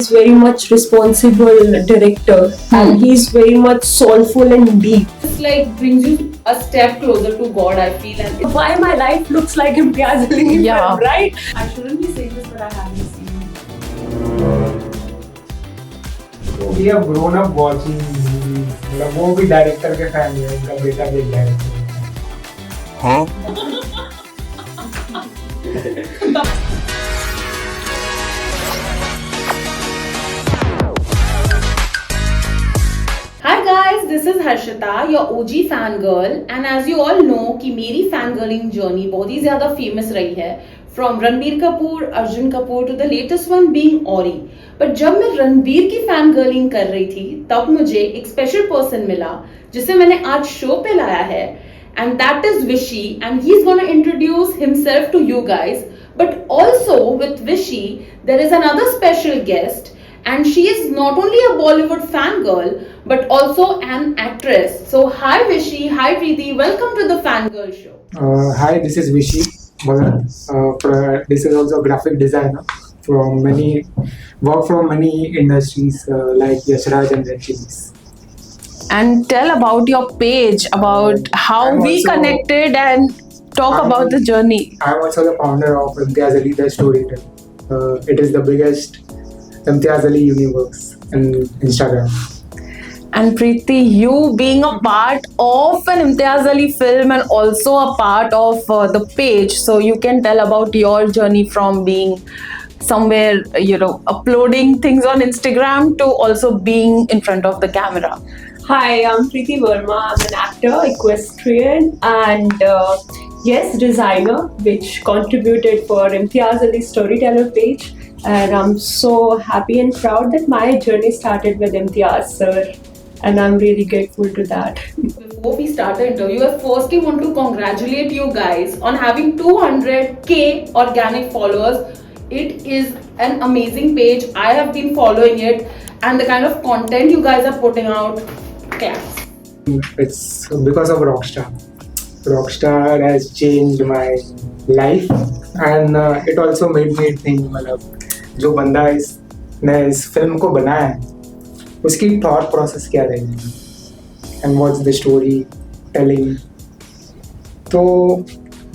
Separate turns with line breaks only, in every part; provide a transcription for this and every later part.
he's very much responsible director and he's very much soulful and deep.
It's like brings you a step closer to God, I feel. And it's
Why my life looks like Imtiaz Ali,
Yeah.
right?
I shouldn't be saying this, but I haven't seen it.
We have grown up watching movies. मतलब वो भी director के fan है, उनका बेटा भी director है.
Hi guys, this is Harshita, your OG fangirl, and as you all know कि मेरी fangirling journey बहुत ही ज़्यादा famous रही है, from Ranbir Kapoor, Arjun Kapoor to the latest one being Ori. But जब मैं रणबीर की fangirling कर रही थी, तब मुझे एक special person मिला, जिसे मैंने आज show पे लाया है, and that is Vishy, and he's gonna introduce himself to you guys. But also with Vishy, there is another special guest. And she is not only a Bollywood fangirl, but also an actress. So hi Vishy, hi Preeti, welcome to the Fangirl Show.
Hi, this is Vishy Bhagat. This is also a graphic designer from many industries like Yashraj and Red Chillies.
And tell about your page, about how we connected, and talk about the journey.
I'm also the founder of Imtiaz Ali The Storyteller. It is the biggest Imtiaz Ali universe on Instagram.
And Preeti, you being a part of an Imtiaz Ali film and also a part of the page, so you can tell about your journey from being somewhere, uploading things on Instagram to also being in front of the camera.
Hi, I'm Preeti Verma. I'm an actor, equestrian, and yes, designer, which contributed for Imtiaz Ali Storyteller page. And I'm so happy and proud that my journey started with Imtiaz sir, and I'm really grateful to that.
Before we start the interview, I firstly want to congratulate you guys on having 200k organic followers. It is an amazing page. I have been following it, and the kind of content you guys are putting out, class.
It's because of Rockstar. Rockstar has changed my life, and it also made me think मतलब जो बंदा ने इस film को बनाया है उसकी thought process क्या रहेगी and what's the story telling. तो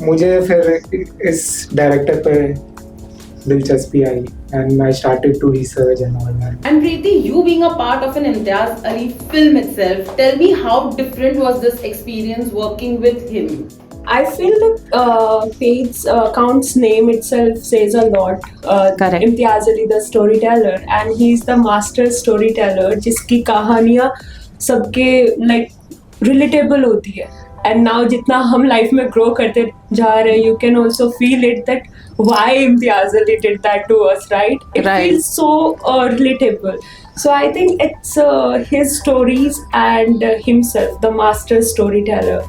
मुझे फिर इस डायरेक्टर पे दिलचस्पी आई and I started to research and all that.
And Preeti, you being a part of an Imtiaz Ali film itself, tell me how different was this experience working with him?
I feel the page account's name itself says a lot.
Correct.
Imtiaz Ali the Storyteller, and he's the master storyteller जिसकी कहानियाँ सबके like relatable होती है. And now जितना हम life में grow करते जा रहे हैं, you can also feel it that why Imtiaz Ali did that to us, right? It
Right.
feels so relatable. So I think it's his stories and himself, the master storyteller.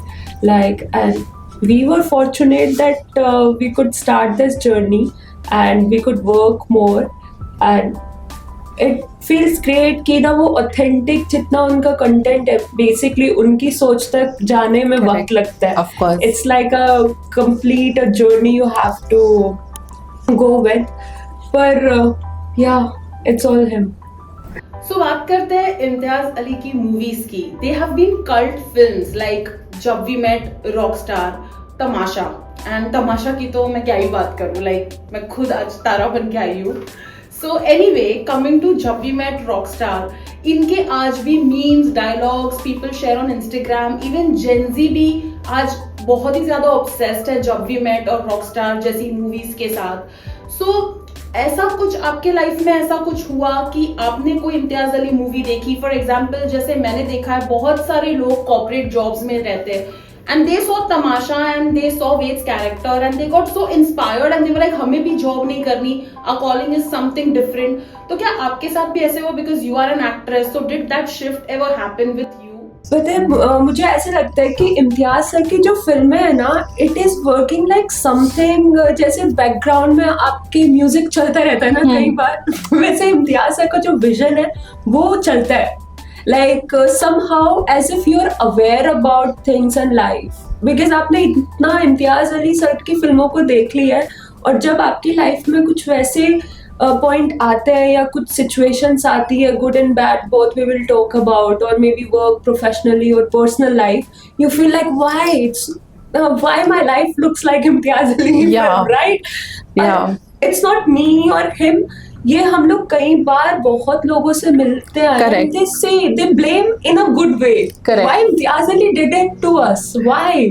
And we were fortunate that we could start this journey and we could work more, and it feels great कि ना वो authentic जितना उनका content है, basically उनकी सोच तक जाने में वक्त लगता है.
Of course.
It's like a complete journey you have to go with. पर yeah, it's all him.
So बात करते हैं इम्तियाज अली की मूवीज की. They have been cult films like Jab We Met, Rockstar, Tamasha. And Tamasha की तो मैं क्या ही बात करूं, मैं खुद आज तारा बन के आई हूँ. सो एनीवे, कमिंग टू जब वी मेट, रॉकस्टार, इनके आज भी memes, dialogues people share on Instagram. Even Gen Z भी आज बहुत ही ज्यादा ऑब्सेस्ड है जब वी मेट और रॉकस्टार जैसी मूवीज के साथ. सो ऐसा कुछ आपके लाइफ में ऐसा कुछ हुआ कि आपने कोई इम्तियाज अली मूवी देखी? फॉर एग्जाम्पल, जैसे मैंने देखा है बहुत सारे लोग कॉर्पोरेट जॉब्स में रहते हैं and they saw Tamasha and they saw Ved's character and they got so inspired and they were like हमें भी जॉब नहीं करनी, our calling is something different. तो क्या आपके साथ भी ऐसे हुआ? Because you are an actress, so did that shift ever happen with you?
मुझे ऐसे लगता है कि इम्तियाज सर की जो फिल्में है ना, it is working like something, जैसे बैकग्राउंड में आपके म्यूजिक चलता रहता है ना कई बार, वैसे इम्तियाज सर का जो विजन है वो चलता है. like somehow as if you're aware about things in life, because आपने इतना इम्तियाज अली सर की फिल्मों को देख लिया है, और जब आपकी लाइफ में कुछ वैसे पॉइंट आते हैं या कुछ सिचुएशंस आती है, good and bad both we will talk about, और मे बी वर्क प्रोफेशनली और personal life, you feel like why my life looks like Imtiaz Ali,
Yeah.
right?
Yeah.
It's not me or him. ये हम लोग कई बार बहुत लोगों से मिलते हैं,
Correct.
they say, they blame in a good way.
Correct.
Why Imtiaz Ali did it to us? Why?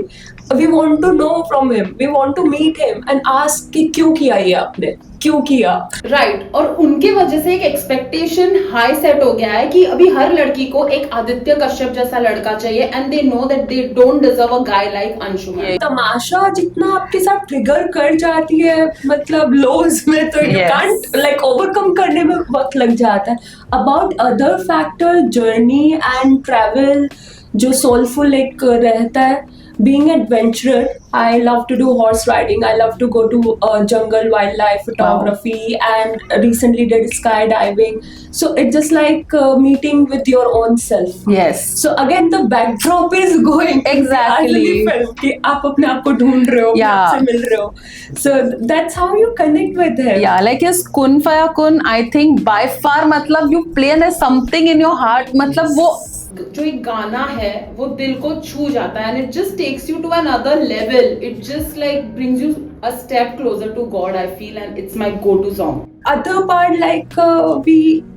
We want to know from him. We want to meet him and ask कि क्यों किया ये आपने, क्यों किया?
Right और उनके वजह से एक एक्सपेक्टेशन हाई सेट हो गया है कि अभी हर लड़की को एक आदित्य कश्यप जैसा लड़का चाहिए, and they know that they don't deserve a guy like Anshuman.
Tamasha जितना आपके साथ ट्रिगर कर जाती है, मतलब लोज में, तो you
Yes.
Can't like overcome करने में वक्त लग जाता है। About other factor, journey and travel जो सोलफुल एक रहता है, being adventurer, I love to do horse riding, I love to go to jungle wildlife photography, and recently did skydiving, so it's just like meeting with your own self.
Yes.
So again the backdrop is going
Exactly.
film कि आप अपने आप को ढूंढ रहे हो, अपने
Yeah.
आप से मिल रहे हो, so that's how you connect with him.
Yeah, like his Kun Faya Kun, I think by far मतलब you play as something in your heart, मतलब वो
जो एक गाना है वो दिल को छू जाता है, and it just takes you to another level, it just like brings you a step closer to God, I feel, and it's my go to song.
Other part, like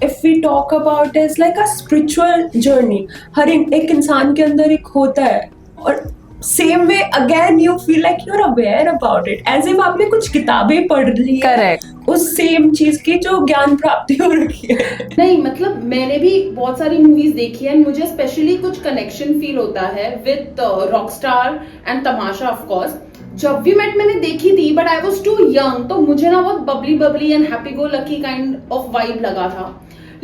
if we talk about is like a spiritual journey. हर एक इंसान के अंदर एक होता है, और same way again you feel like you are aware about it, as if आपने कुछ किताबें पढ़ ली है
Correct.
उस सेम चीज की जो ज्ञान प्राप्ति हो रखी है।
नहीं मतलब मैंने भी बहुत सारी मूवीज देखी है, मुझे स्पेशली कुछ कनेक्शन फील होता है with Rockstar and Tamasha. Of course जब भी मैंने देखी थी, but I was too young, तो मुझे ना बहुत bubbly bubbly and happy go lucky kind of vibe लगा था।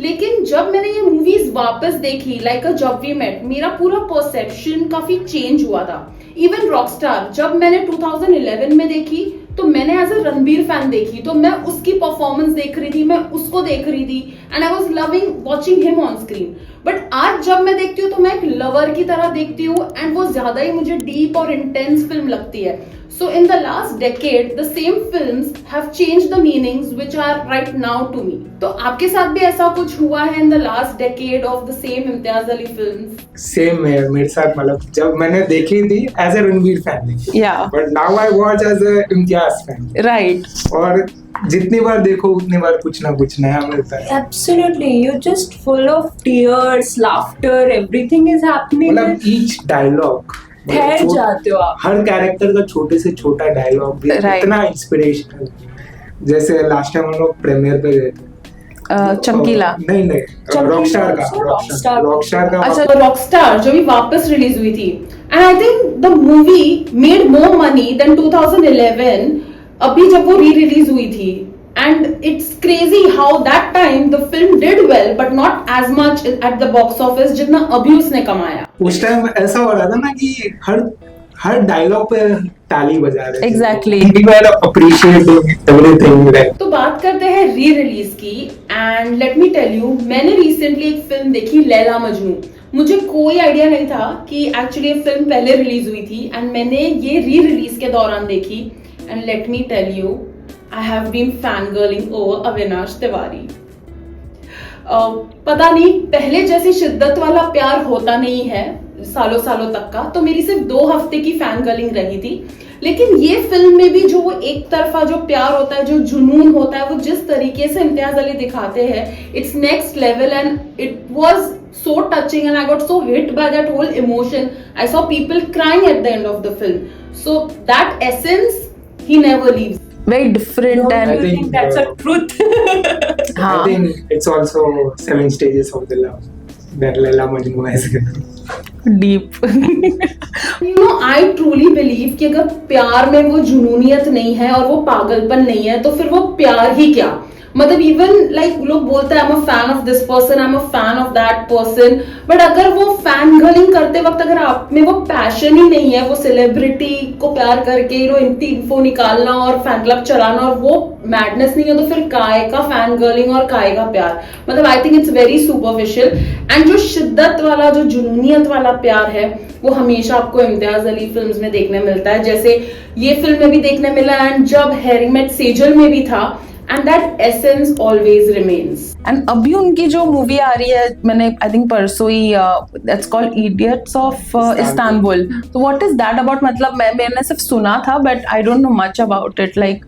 लेकिन जब मैंने ये मूवीज वापस देखी, लाइक अ जब वी मेट, मेरा पूरा परसेप्शन काफी चेंज हुआ था। इवन रॉकस्टार जब मैंने 2011 में देखी, तो मैंने एज अ रणबीर फैन देखी, तो मैं उसकी परफॉर्मेंस देख रही थी, मैं उसको देख रही थी, and I was loving watching him on screen. But आज जब मैं देखती हूँ तो मैं एक लवर की तरह देखती हूँ, एंड वो ज्यादा ही मुझे डीप और इंटेंस फिल्म लगती है। So in the last decade, the same films have changed the meanings which are right now to me. तो आपके साथ भी ऐसा कुछ हुआ है in the last decade of the same Imtiaz Ali films?
Same है मेरे साथ, मतलब जब मैंने देखी थी एज ए रणवीर फैन देखी,
Yeah.
But now I watch as a Imtiaz fan,
Right.
और जितनी बार देखो उतनी बार कुछ ना कुछ नया मिलता है।
Absolutely, you're just full of tears, laughter, everything is happening.
मतलब ईच डायलॉग
ठहर जाते हो आप।
हर कैरेक्टर का छोटे से छोटा डायलॉग भी
Right.
इतना इंस्पिरेशनल। जैसे लास्ट टाइम हम लोग प्रीमियर पे गए थे,
चमकीला।
नहीं रॉकस्टार का,
Rockstar.
रॉकस्टार का।
अच्छा।
तो रॉकस्टार जो भी वापस रिलीज हुई थी, and I think the movie made more money then 2011 अभी जब वो री रिलीज हुई थी, and it's crazy how that time the film did well but not as much at the box office जितना अभी उसने कमाया।
उस टाइम ऐसा हो रहा था ना कि हर डायलॉग पे ताली बजा रहे थे।
Exactly.
We were appreciating everything that
तो बात करते हैं री रिलीज की, and let me tell you, मैंने रिसेंटली एक फिल्म देखी लैला मजनू। मुझे कोई आइडिया नहीं था कि एक्चुअली ये फिल्म पहले रिलीज हुई थी, एंड मैंने ये री रिलीज के दौरान देखी, and let me tell you, I have been fan girling over Avinash Tiwari. पता नहीं पहले जैसी शिद्दत वाला प्यार होता नहीं है सालों सालों तक का, तो मेरी सिर्फ 2 हफ्ते की फैन गर्लिंग रही थी। लेकिन ये फिल्म में भी जो वो एक तरफा जो प्यार होता है, जो जुनून होता है, वो जिस तरीके से इम्तियाज अली दिखाते हैं, it's next level, and it was so touching, and I got so hit by that whole emotion. I saw people crying at the end of the film. So that essence he never leaves.
Very different
Don't
and
you think that's a truth?
I
हाँ.
think it's also 7 stages of the love that Laila Majnun has given.
Deep.
You know, I truly believe कि अगर प्यार में वो जुनूनियत नहीं है और वो पागलपन नहीं है, तो फिर वो प्यार ही क्या। मतलब इवन लाइक लोग बोलते हैं I am a fan of this person, I am a fan of that person, but अगर वो फैन गर्लिंग करते वक्त अगर आप में वो पैशन ही नहीं है, वो सेलिब्रिटी को प्यार करके इन्फो निकालना और फैन क्लब चलाना और वो मैडनेस नहीं है, तो फिर काय का फैन गर्लिंग और काय का प्यार। मतलब I think it's very superficial, and जो शिद्दत वाला जो जुनूनियत वाला प्यार है वो हमेशा आपको इम्तियाज अली फिल्म्स में देखने मिलता है, जैसे ये फिल्म में भी देखने मिला, एंड जब हैरी मेट सेजल में भी था। and that essence always remains.
And अभी उनकी जो मूवी आ रही है, मैंने आई थिंक परसों ही, that's called idiots of Istanbul. तो व्हाट इज दैट अबाउट? मतलब मैंने सिर्फ सुना था but I don't know much about it. Like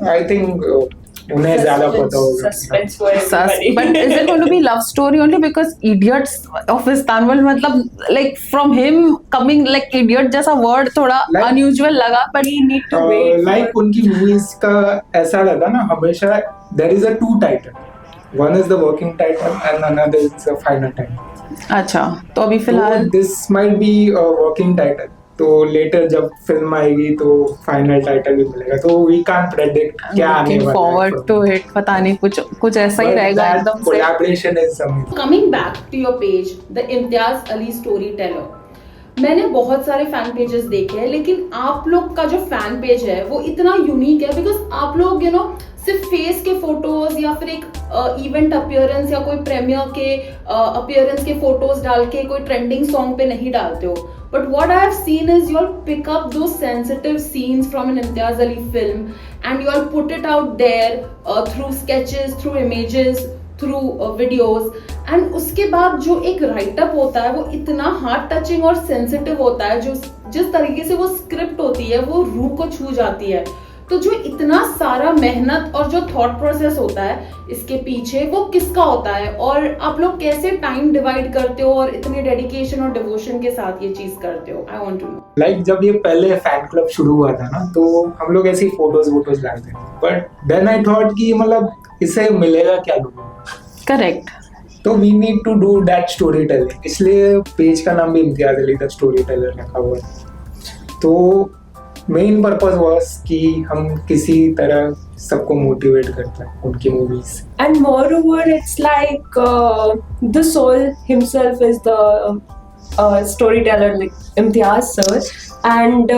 I think उन्हें ज्यादा पता होगा.
Suspense for everybody.
but is it going to be love story only? Because idiots of Istanbul, मतलब like from him coming like idiot जैसा word थोड़ा
Like-
unusual लगा, but
We need to wait.
Like उनकी movies का ऐसा रहता ना हमेशा, there is a two title, one is the working title and another is the final title.
अच्छा, तो अभी फिलहाल
this might be working title, तो लेटर जब फिल्म आएगी तो फाइनल टाइटल भी मिलेगा, तो वी कांट प्रेडिक्ट क्या आने
looking
वाला
forward
है.
to it. पता नहीं, कुछ ऐसा ही रहेगा एकदम से.
Collaboration is something.
Coming back to your page, the Imtiaz Ali Storyteller. मैंने बहुत सारे फैन पेजेस देखे हैं, लेकिन आप लोग का जो फैन पेज है वो इतना यूनिक है, बिकॉज आप लोग सिर्फ फेस के फोटोज या फिर एक इवेंट अपीयरेंस या कोई प्रीमियर के अपीयरेंस के फोटोज डाल के कोई ट्रेंडिंग सॉन्ग पे नहीं डालते हो. But what I have seen is you all pick up दो sensitive scenes from an Imtiaz Ali film and you all put it out there through sketches, through images, through videos. And उसके बाद जो एक write up होता है वो इतना हार्ट टचिंग और सेंसिटिव होता है, जो जिस तरीके से वो स्क्रिप्ट होती है वो रूह को छू जाती है. तो जो इतना सारा मेहनत और जो थॉट प्रोसेस होता है इसके पीछे वो किसका होता है, और आप लोग कैसे टाइम डिवाइड करते हो और इतने डेडिकेशन और डिवोशन के साथ ये चीज करते हो? I want to know.
Like जब ये पहले फैन क्लब शुरू हुआ था ना, तो हम लोग ऐसी फोटोज डालते थे, बट देन आई थॉट कि मतलब इससे मिलेगा क्या लोगों को.
करेक्ट.
तो we need to do that storytelling, इसलिए पेज का नाम भी Imtiaz Ali the storyteller रखा हुआ है. तो मेन पर्पस वाज कि हम किसी तरह सबको मोटिवेट करते हैं उनकी movies.
And moreover, it's like the soul himself is the storyteller, like Imtiaz sir, and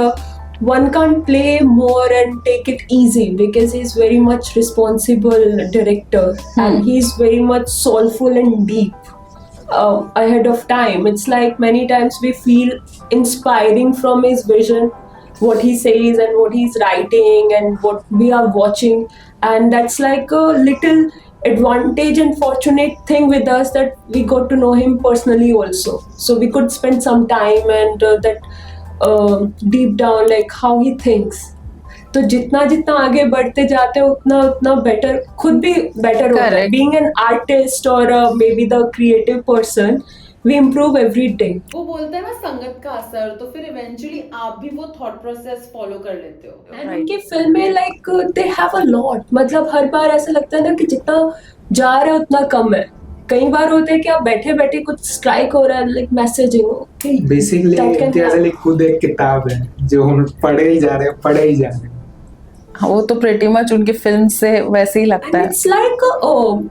one can't play more and take it easy because he's very much responsible director and he's very much soulful and deep. Ahead of time, it's like many times we feel inspiring from his vision, what he says and what he's writing and what we are watching, and that's like a little advantage and fortunate thing with us that we got to know him personally also, so we could spend some time and that deep down like how he thinks. तो जितना जितना आगे बढ़ते जाते हैं उतना उतना better, खुद भी बेटर होता है.
Correct.
बीइंग एन आर्टिस्ट और may be the creative person, we improve every day.
वो बोलते हैं ना संगत का असर, तो फिर इवेंचुअली आप भी वो थॉट प्रोसेस फॉलो कर लेते हो.
And
Right.
उनकी फिल्में like they have a lot, मतलब हर बार ऐसा लगता है ना कि जितना जा रहा है उतना कम है. कई बार होते हैं कि आप बैठे बैठे कुछ स्ट्राइक हो रहा है, like messaging, okay
basically Imtiaz Ali खुद एक किताब है जो हम पढ़े ही जा रहे हैं.
वो तो pretty much उनकी फिल्म से वैसे ही लगता है.
इट्स लाइक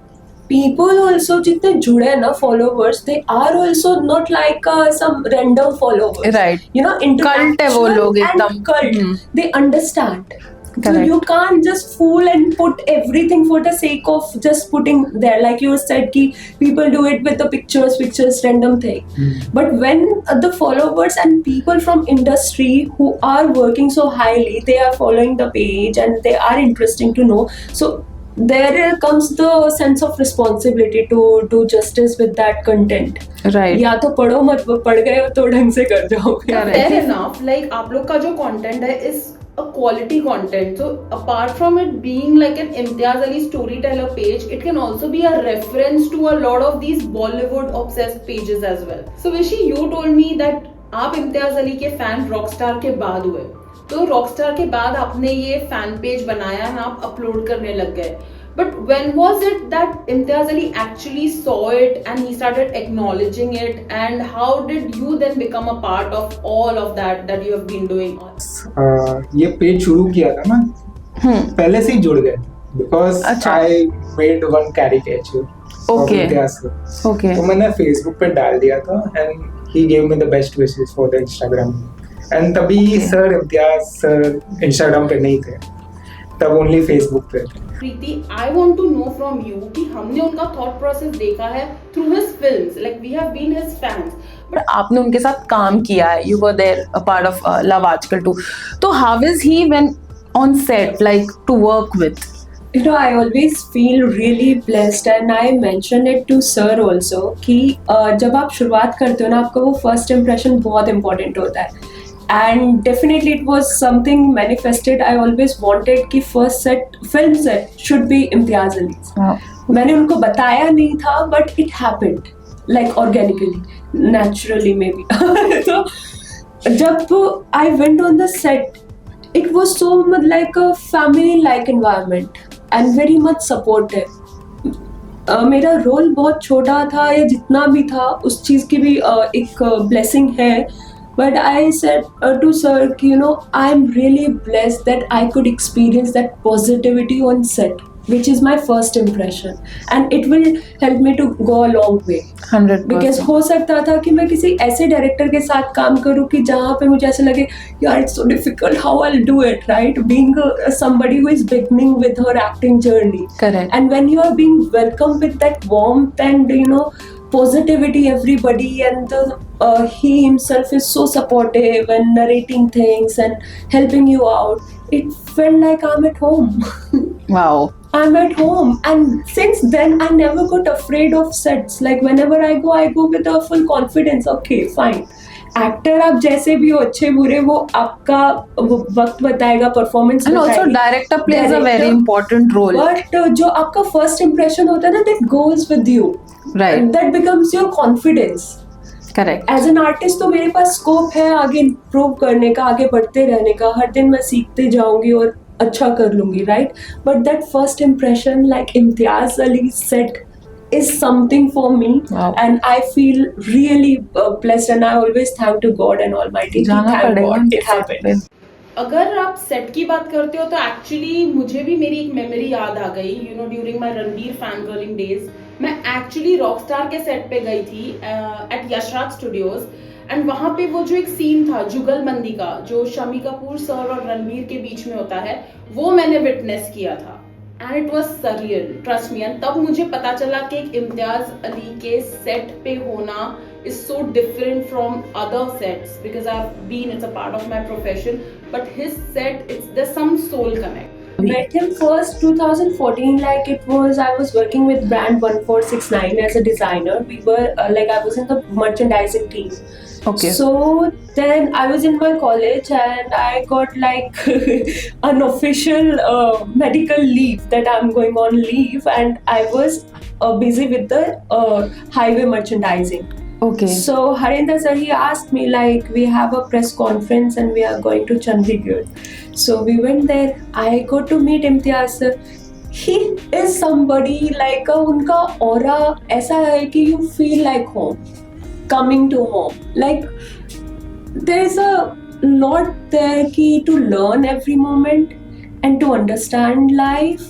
people also जितने जुड़े हैं ना followers, they are also not like some random followers,
Right.
you know,
Cult है वो लोग
intellectual and
एकदम.
cult. They understand. So
Correct.
you can't just fool and put everything for the sake of just putting there, like you said ki people do it with the pictures random thing. But when the followers and people from industry who are working so highly, they are following the page and they are interesting to know, so there comes the sense of responsibility to do justice with that content.
Right.
या तो पढ़ो मत, पढ़ गए हो तो ढंग से कर जाओगे.
Correct.
Fair enough. Like आप लोग का जो content है is a quality content. So apart from it being like an Imtiaz Ali storyteller page, it can also be a reference to a lot of these Bollywood obsessed pages as well. So Vishi, you told me that आप इम्तियाज अली के fan Rockstar के बाद हुए, तो Rockstar के बाद आपने ये फैन पेज बनाया ना, आप अपलोड करने लग गए. But when was it that Imtiaz Ali actually saw it and he started acknowledging it, and how did you then become a part of all of that you have been doing?
ये page शुरू किया था ना, पहले से ही जुड़ गए because
अच्छा.
I made one caricature
Okay. Okay.
तो मैंने फेसबुक पे डाल दिया था and he gave me the best wishes for the Instagram. And तभी सर इम्तियाज सर इंस्टाग्राम पे नहीं थे, तब ओनली फेसबुक पे थे.
प्रीति, I want to know from you कि हमने उनका thought process देखा है through his films, like we have been his fans.
But आपने उनके साथ काम किया है, you were there a part of Love Aaj Kal too. तो how is he when on set, like to work with?
You know, I always feel really blessed and I mention it to sir also कि जब आप शुरुआत करते हो ना आपका वो first impression बहुत important होता है. And definitely it was something manifested. I always wanted कि first set, film set should be Imtiaz Ali.
Wow.
मैंने उनको बताया नहीं था but it happened like organically, naturally maybe. So जब I went on the set, it was so much like a family-like environment and very much supportive. मेरा role बहुत छोटा था या जितना भी था उस चीज़ की भी एक ब्लेसिंग है. But I said to sir, you know, I'm really blessed that I could experience that positivity on set, which is my first impression, and it will help me to go a long way.
100%.
Because हो सकता था कि मैं किसी ऐसे director के साथ काम करूँ कि जहाँ पे मुझे ऐसे लगे यार it's so difficult, how I'll do it, right? Being somebody who is beginning with her acting journey.
Correct.
And when you are being welcomed with that warmth and, you know, positivity, everybody, and he himself is so supportive and narrating things and helping you out, it felt like I'm at home.
Wow.
I'm at home, and since then I never got afraid of sets. Like whenever I go with a full confidence. Okay, fine. Actor आप जैसे भी हो, अच्छे बुरे, वो आपका वो वक्त बताएगा, performance
And also director plays a very important role.
But जो आपका फर्स्ट इम्प्रेशन होता है ना, that goes with you,
Right.
That becomes your confidence.
Correct.
As an artist तो मेरे पास स्कोप है आगे इम्प्रूव करने का, आगे बढ़ते रहने का. हर दिन मैं सीखते जाऊंगी और अच्छा कर लूंगी, right? But that first impression like Imtiaz Ali set is something for me.
Wow.
And I feel really blessed, and I always thank to God and Almighty.
जाना
Thank
पड़ेगा
God it happened.
अगर आप सेट की बात करते हो तो एक्चुअली मुझे भी मेरी एक मेमोरी याद आ गई. You know, during my Ranbir fan girling days मैं एक्चुअली रॉकस्टार के सेट पे गई थी एट यशराज स्टूडियोज. एंड वहां पे वो जो एक सीन था जुगलबंदी का, जो शमी कपूर सर और रणबीर के बीच में होता है, वो मैंने विटनेस किया था. And it was surreal, trust me. And तब मुझे पता चला कि एक इम्तियाज अली के सेट पे होना is so different from other sets, because I've been, it's a part of my profession, but his set, there's some soul connect.
Met him first 2014, like it was, I was working with brand 1469 as a designer. We were like I was in the merchandising team.
Okay.
So then I was in my college and I got like unofficial medical leave, that I'm going on leave, and I was busy with the highway merchandising.
Okay.
So Harinder sir, he asked me like, we have a press conference and we are going to Chandigarh. So we went there. I got to meet Imtiaz sir. He is somebody like उनका aura ऐसा है कि you feel like home, coming to home. Like there's a lot there ki to learn every moment and to understand life.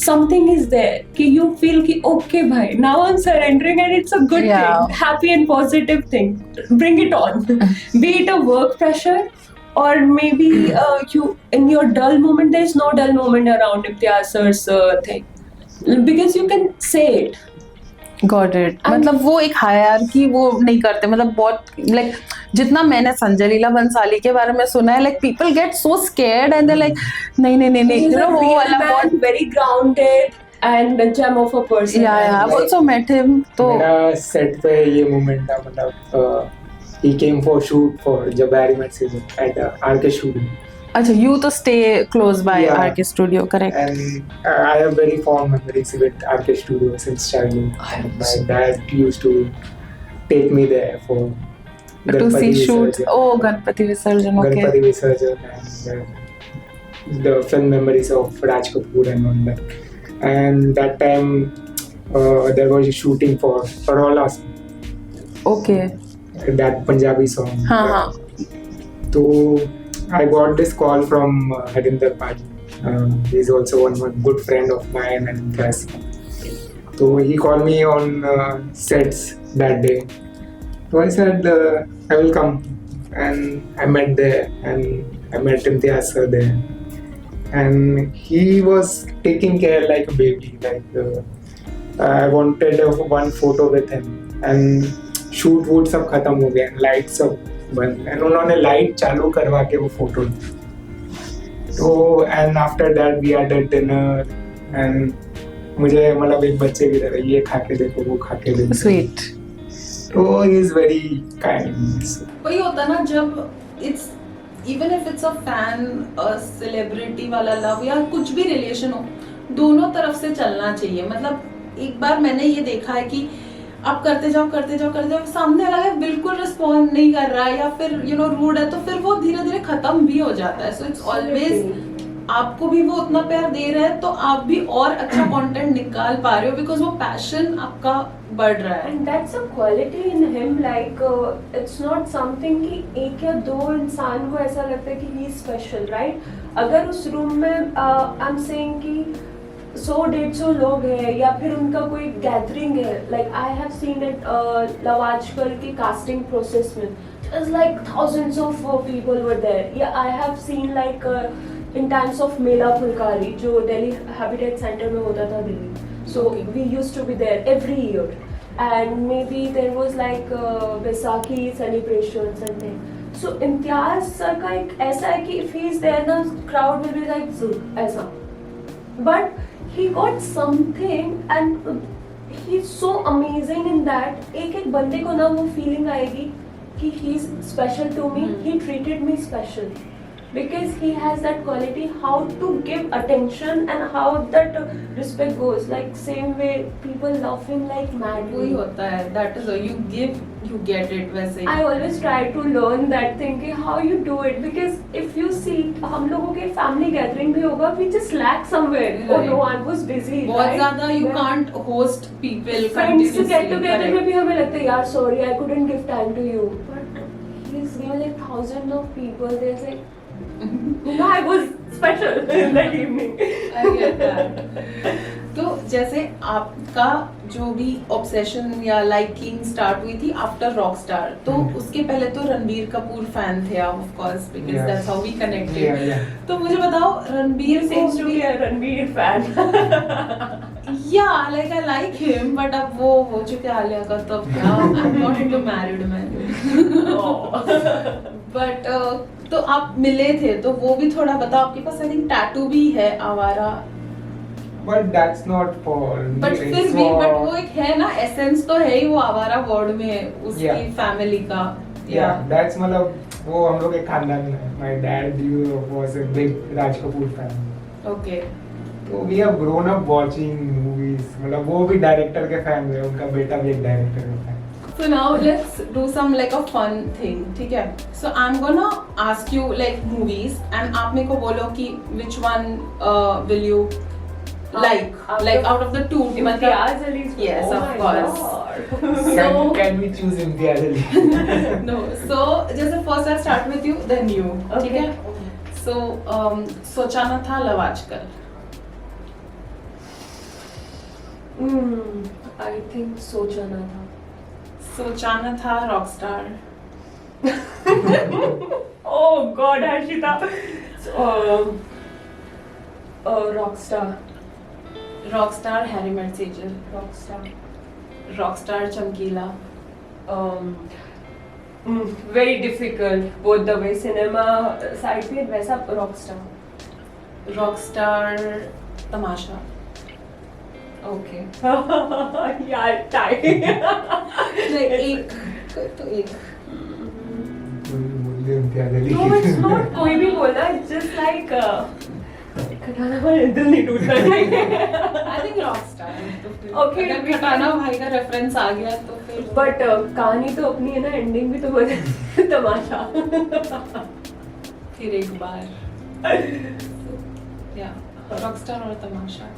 Something is there कि you feel कि okay bhai, now I'm surrendering and it's a good
Yeah.
thing, happy and positive thing. Bring it on. Be it a work pressure or maybe you in your dull moment. There's no dull moment around Imtiaz sir's thing, because you can say it.
Got it. मतलब वो एक hierarchy वो नहीं करते. मतलब बहुत like जितना मैंने संजय लीला बंसाली के बारे में सुना है, like people get so scared and they're like नहीं नहीं नहीं नहीं,
He's
you know
a
वो
real
वाला
man,
बहुत.
very grounded and a gem of a person.
Yeah, yeah. I've also met him. तो
मेरा सेट पे ये मोमेंट था. मतलब he came for shoot for Jab Harry Met Sejal at RK Studio.
अच्छा, you तो stay close by
Yeah.
RK Studio, correct?
And I have very fond memories with RK Studio since childhood. My dad used to take me there for
To
Ganpati
see shoots.
Visarjan.
Oh, Ganpati Visarjan. Okay.
Ganpati Visarjan and the film memories of Raj Kapoor and all that. And that time there was a shooting for Parola,
Okay.
that Punjabi song.
हाँ हाँ.
So I got this call from Harinder Pai. He's also one good friend of mine and friends. So he called me on sets that day. So I said I will come, and I met there, and I met Imtiaz sir there, and he was taking care like a baby. Like I wanted one photo with him, and shoot wood सब खत्म हो गया, light सब बंद, and उन्होंने light चालू करवा के वो फोटो. तो and after that we had a dinner एंड मुझे मतलब एक बच्चे की तरह ये खा के देखो वो खा के देखो.
Sweet.
तो ही इज वेरी काइंड.
वही होता ना जब it's even if it's a fan celebrity वाला लव या कुछ भी रिलेशन हो, दोनों तरफ से चलना चाहिए. मतलब एक बार मैंने ये देखा है कि आप करते जाओ सामने वाला है बिल्कुल रिस्पॉन्ड नहीं कर रहा है या फिर रूड है, तो फिर वो धीरे धीरे खत्म भी हो जाता है. सो इट्स ऑलवेज आपको भी वो उतना प्यार दे रहा है तो आप भी और अच्छा कंटेंट निकाल पा रहे हो बिकॉज वो पैशन आपका बढ़ रहा है.
And that's a quality in him, like it's not something कि एक या दो इंसान को ऐसा लगता है कि he is special, right? अगर उस रूम में I'm saying कि 100-150 लोग हैं या फिर उनका कोई गैदरिंग है, like I have seen it love आजकल की casting process में, it's like thousands of people were there. Yeah, I have seen like in times of मेला फुलकारी जो दिल्ली हैबिटेट सेंटर में होता था Delhi. So we used to be there every year, and maybe there was like Vaisakhi celebrations and things. So Imtiaz sir का एक ऐसा है कि if he is there ना crowd will be like zoom ऐसा. But he got something and he's so amazing in that एक बंदे को ना वो feeling आएगी कि he is special to me. He treated me special. Because he has that quality, how to give attention and how that respect goes. Like same way, people love him like mad.
वही होता है, that is you give you get it. वैसे
I always try to learn that thing कि how you do it, because if you see हम लोगों के family gathering भी होगा, we just lack somewhere.
Right.
Oh no one was busy.
बहुत
right?
ज्यादा you
Yeah.
can't host people
Friends
continuously.
get together
correct.
में भी हमें लगता है यार sorry I couldn't give time to you. But he's given like thousands of people. There's like no, I was special in that evening.
I get that. तो जैसे आपका जो भी ऑब्सेशन या लाइकिंग स्टार्ट हुई थी आफ्टर रॉकस्टार, तो उसके पहले तो रणबीर कपूर फैन थे आप of course because
Yeah.
That's how we connected.
Yeah.
तो मुझे बताओ रणबीर
Seems
को
to be a Ranveer fan.
या like I like him but अब वो हो चुके आलिया का तो अब क्या I am not into married man. बट तो आप मिले थे तो वो भी थोड़ा बताओ. आपके पास आई थिंक टैटू भी है आवारा,
But that's not for.
But
it's
फिर भी
for-
बट वो एक है ना एसेंस तो है ही वो आवारा वर्ड में उसकी
Yeah.
फैमिली का.
Yeah, that's मतलब वो हम लोग एक खानदान में है. My dad was a big Raj Kapoor fan.
Okay.
तो we have grown up watching movies. मतलब वो भी डायरेक्टर के फैन है, उनका बेटा भी एक डायरेक्टर का fan.
So now let's do some like a fun thing, ठीक है? So I'm gonna ask you like movies and आप मेरे को बोलो कि which one will you like out of the two.
Imtiaz Ali.
Yes,
Oh
of
my
course.
God.
Can we choose Imtiaz Ali?
No, so जैसे first I'll start with you, then you, ठीक
Okay.
है? So सोचा ना था love आजकल.
I think सोचा ना था.
सोचा ना था Rockstar.
Oh God, Harshita. Rockstar.
Rockstar Harry Met Sejal.
Rockstar.
Rockstar Chamkila.
Very difficult. Both the way cinema side पे वैसा Rockstar.
रॉकस्टार तमाशा.
Okay. यार tie.
Like एक तो एक.
बोलिए Imtiaz Ali.
No, it's not कोई भी बोला. It's just like खटाना भाई दिल नहीं टूटना चाहिए.
I think Rockstar.
Okay,
अगर
we
खटाना
can-
भाई का रेफरेंस आ गया तो फिर.
But कहानी तो अपनी है ना, एंडिंग भी तो बता. तमाशा.
फिर एक बार. या रॉकस्टार और तमाशा.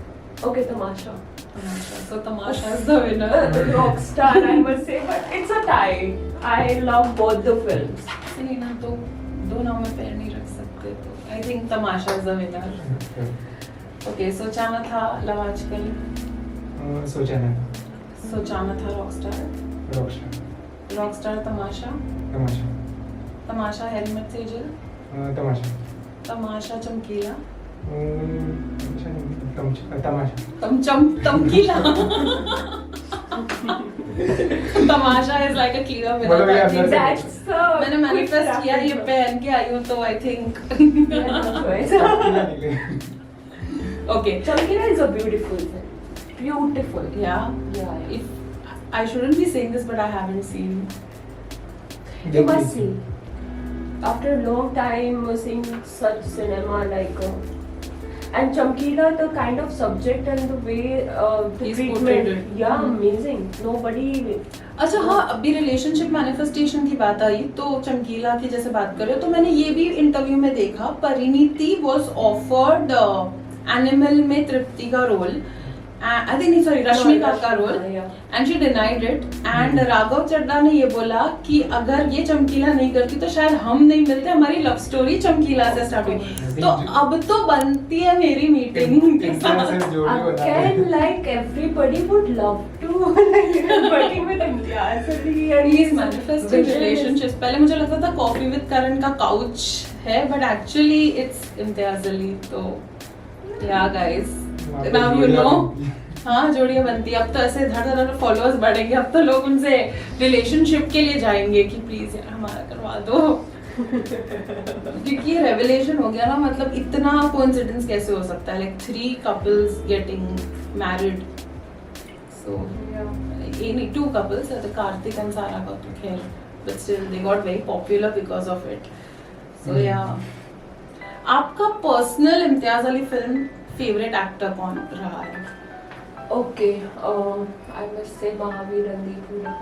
Okay, Tamasha.
Tamasha. So Tamasha is the winner.
Rockstar, I must say, but it's a tie. I love both the films.
नहीं ना तो दो नाम में पैर नहीं रख सकते तो I think Tamasha is the winner. Okay, सोचा ना था लव आजकल.
सोचा ना.
सोचा ना था रॉकस्टार.
रॉकस्टार.
रॉकस्टार तमाशा.
तमाशा.
तमाशा हैरी मेट सेजल.
तमाशा.
तमाशा चमकीला.
तमाशा.
तमकीला. तमाशा is like a clear winner.
मतलब ये
I
अंदर
think
से-
That's
मैंने मैनिफेस्ट किया ये पहन के आई हूँ तो I think. Okay.
Chamkila is a beautiful film. Beautiful.
Yeah.
Yeah.
If I shouldn't be saying this, but I haven't seen.
You must see. After a long time seeing such cinema like and Chamkila, the kind of subject and the way the
He's
treatment,
portrayed it.
yeah, amazing. Nobody.
अच्छा हाँ, अभी relationship manifestation की बात आई तो चमकीला की जैसे बात करें तो मैंने ये भी इंटरव्यू में देखा, परिणीति वाज ऑफर्ड एनिमल में तृप्ति का role, I think sorry Rashmika का role, and she denied it, and Raghav Chadha ने ये बोला कि अगर ये चमकीला नहीं करती तो शायद हम नहीं मिलते, हमारी लव स्टोरी चमकीला से स्टार्ट हुई। तो अब तो बनती है मेरी meeting
Again, like everybody would love to working with Imtiaz Ali and
He's manifesting relationships. पहले मुझे लगता था कॉफी विद करण का काउच है, but actually it's Imtiaz Ali. तो या गाइस, नाउ यू नो, हाँ जोड़ियां बनती है। अब तो ऐसे धड़ धड़ फॉलोअर्स बढ़ेंगे, अब तो लोग उनसे रिलेशनशिप के लिए जाएंगे कि प्लीज यार हमारा करवा दो। क्योंकि ये रेवलेशन हो गया ना, मतलब इतना कोइंसिडेंस कैसे हो सकता है, like 3 couples getting married, so yeah, 2 couples, the Karthik and Sara का तो खैर, but still they got very popular because of it, so yeah। आपका personal Imtiaz Ali film favourite actor कौन रहा है?
Okay, I must say Mahavir Randeep Hooda.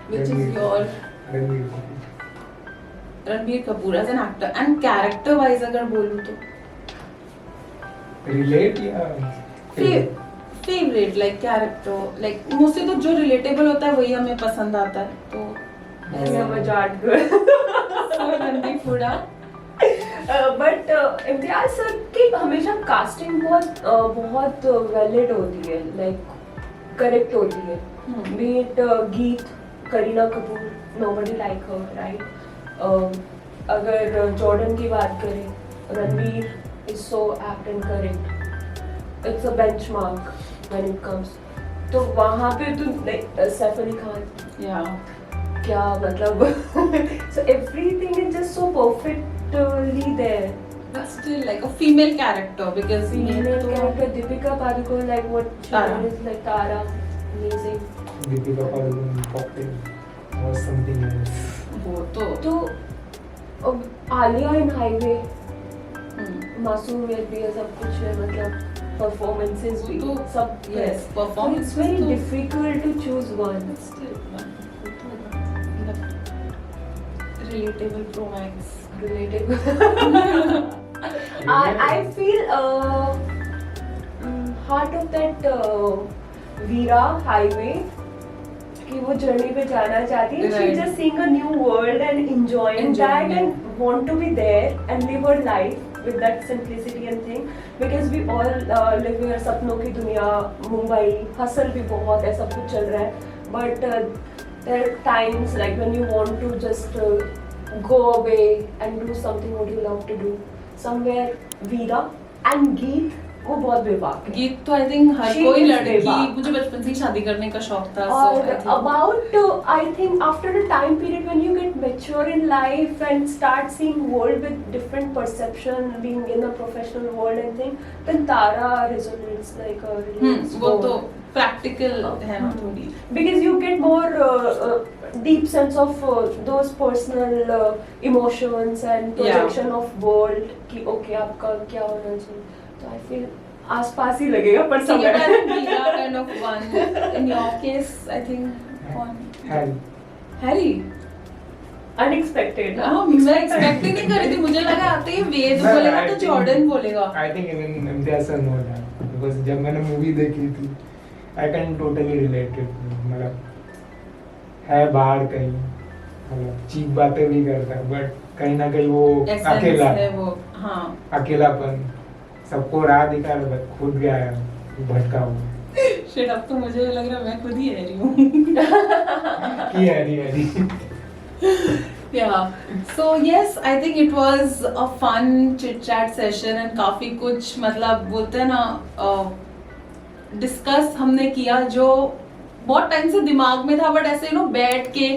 Which is your Ranbir Kapoor as an actor, and character wise अगर बोलूं तो
relate या
favourite, like character, like mostly तो जो रिलेटेबल होता है वही हमें पसंद आता है, तो रणदीप हुडा।
बट इम्तियाज सर की हमेशा कास्टिंग बहुत वैलिड होती है, लाइक करेक्ट होती है। बी इट गीत, करीना कपूर, नोबडी लाइक हर, राइट। अगर जॉर्डन की बात करें, Ranbir is so act and correct, it's a benchmark when it comes. तो वहाँ पे तो सैफ अली खान,
या
क्या मतलब so everything is just so perfectly there.
But still like a female character, because
Female character Deepika Padukone, like what she
Tara.
is, like Tara, amazing.
Deepika Padukone cocktail was something else.
वो तो
तो आलिया इन highway, मासूमियत भी है, सब कुछ है, मतलब परफॉर्मेंसेस भी
तो
सब।
yes, performance
It's very
तो-
difficult to choose one.
relatable Pro Max.
Relatable. I feel heart of that Veera highway कि वो जर्नी पे जाना चाहती है, she
Right.
just seeing a new world and enjoying that and want to be there and live her life with that simplicity and thing, because we all live in सपनों की दुनिया, Mumbai hustle भी बहुत है, सब कुछ चल रहा है, but there are times like when you want to just go away and do something what you love to do somewhere. Veera and Geet वो बहुत बेबाक है।
गीत तो आई थिंक हर
She
कोई
is
लड़की,
बेबाक।
मुझे बचपन से ही शादी करने का शौक था,
और
so I think-
about I think after a time period when you get mature in life and start seeing world with different perception, being in a professional world and thing, then Tara resonates like a relates
वो
more.
तो practical है ना थोड़ी,
Because you get more deep sense of those personal emotions and projection of world कि okay आपका क्या होना चाहिए, तो I feel आसपास ही लगेगा पर
so
सब
you
है।
can be a kind of one. In your case, I think कौन?
Harry.
Harry.
Unexpected
हाँ, मैं एक्सपेक्ट ही नहीं कर रही थी, मुझे लगा आते ही वेद
मैं-
बोलेगा
I
तो
think-
जॉर्डन बोलेगा।
I think Imtiaz sir know that, because जब मैंने मूवी देखी थी आई कैन टोटली रिलेटेड, मतलब है बाहर कहीं, मतलब चीप बातें भी करता है, बट कहीं ना कहीं वो
Essence
अकेला
है वो, हाँ।
अकेलापन, सबको राह दिखा रहा है, खुद गया है भटका हुआ।
Shit, अब तो मुझे लग रहा है मैं खुद ही हैरी हूँ।
की Harry
Yeah. So yes, I think it was a fun chit chat session and काफी कुछ मतलब बोलते हैं ना डिस्कस हमने किया जो बहुत टाइम से दिमाग में था, बट ऐसे बैठ के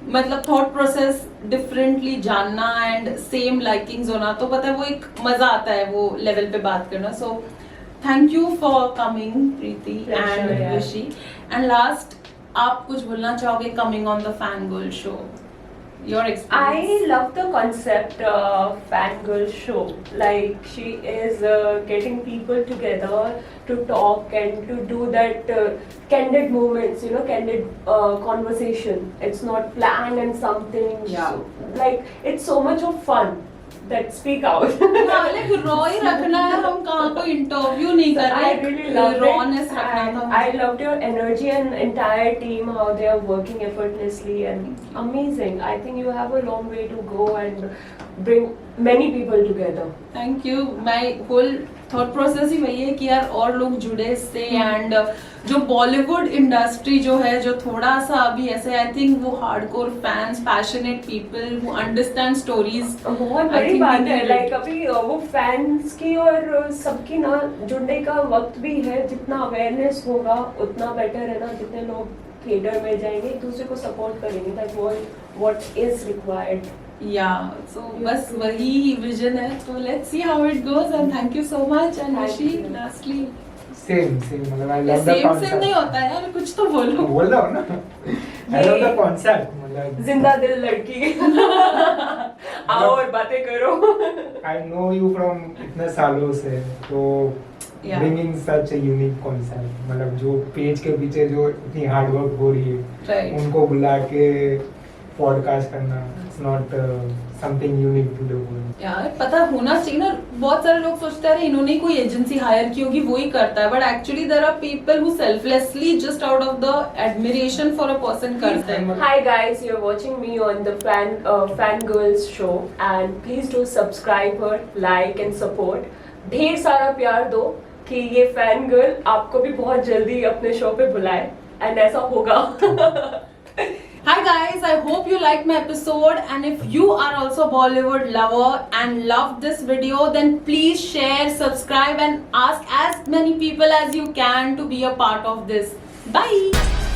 मतलब थॉट प्रोसेस डिफरेंटली जानना एंड सेम लाइकिंग्स होना, तो पता है वो एक मजा आता है वो लेवल पे बात करना. So thank you for coming Preeti
Pleasure,
and
yeah.
Rishi. And last आप कुछ बोलना चाहोगे coming on the fan girl show, your experience?
I love the concept of fangirl show. Like she is getting people together to talk and to do that candid moments, you know, candid conversation. It's not planned and something.
Yeah.
Like it's so much of fun that speak out.
Like raw ही रखना है, हम कहाँ कोई interview नहीं कर रहे.
I really loved
rawness
it.
रखना
And
था.
I loved your energy and entire team, how they are working effortlessly and amazing. I think you have a long way to go and bring many people together.
Thank you. My whole thought process ही वही है कि यार और लोग जुड़े इससे. And जो बॉलीवुड इंडस्ट्री जो है, जो थोड़ा सा अभी ऐसे, आई थिंक वो hardcore fans, passionate people who understand stories,
बहुत बड़ी बात है. लाइक अभी वो फैंस की और सबकी ना जुड़ने का वक्त भी है. जितना अवेयरनेस होगा उतना बेटर है ना. जितने लोग थिएटर में जाएंगे एक दूसरे को सपोर्ट करेंगे, दैट व्हाट इज रिक्वायर्ड.
या सो बस वही विजन है. तो let's see how it goes and thank you so much. And
Thank
Rishi
you.
Lastly,
same मतलब I love the
same
concept.
नहीं होता है यार, कुछ तो बोलो.
बोल रहा हूँ ना, आई लव द कॉन्सेप्ट. मतलब
जिंदा दिल लड़की. आओ और बातें करो.
आई नो यू फ्रॉम इतने सालों से, तो
Yeah.
Bringing such a unique concept, मतलब जो पेज के पीछे जो इतनी हार्ड वर्क हो रही है,
Right.
उनको बुला के पॉडकास्ट करना, it's not something unique to the world.
यार पता होना चाहिए ना. बहुत सारे लोग सोचते हैं इन्होंने कोई एजेंसी हायर की होगी, वही करता है. But actually there are people who selflessly just out of the admiration for a person करते हैं.
Hi guys, you're watching me on the Fangirls show and please do subscribe her, like and support. ढेर सारा प्यार दो कि ये fan girl आपको भी बहुत जल्दी अपने शो पे बुलाए एंड ऐसा होगा.
Hi guys, I hope you liked my episode, and if you are also a Bollywood lover and loved this video, then please share, subscribe and ask as many people as you can to be a part of this. Bye!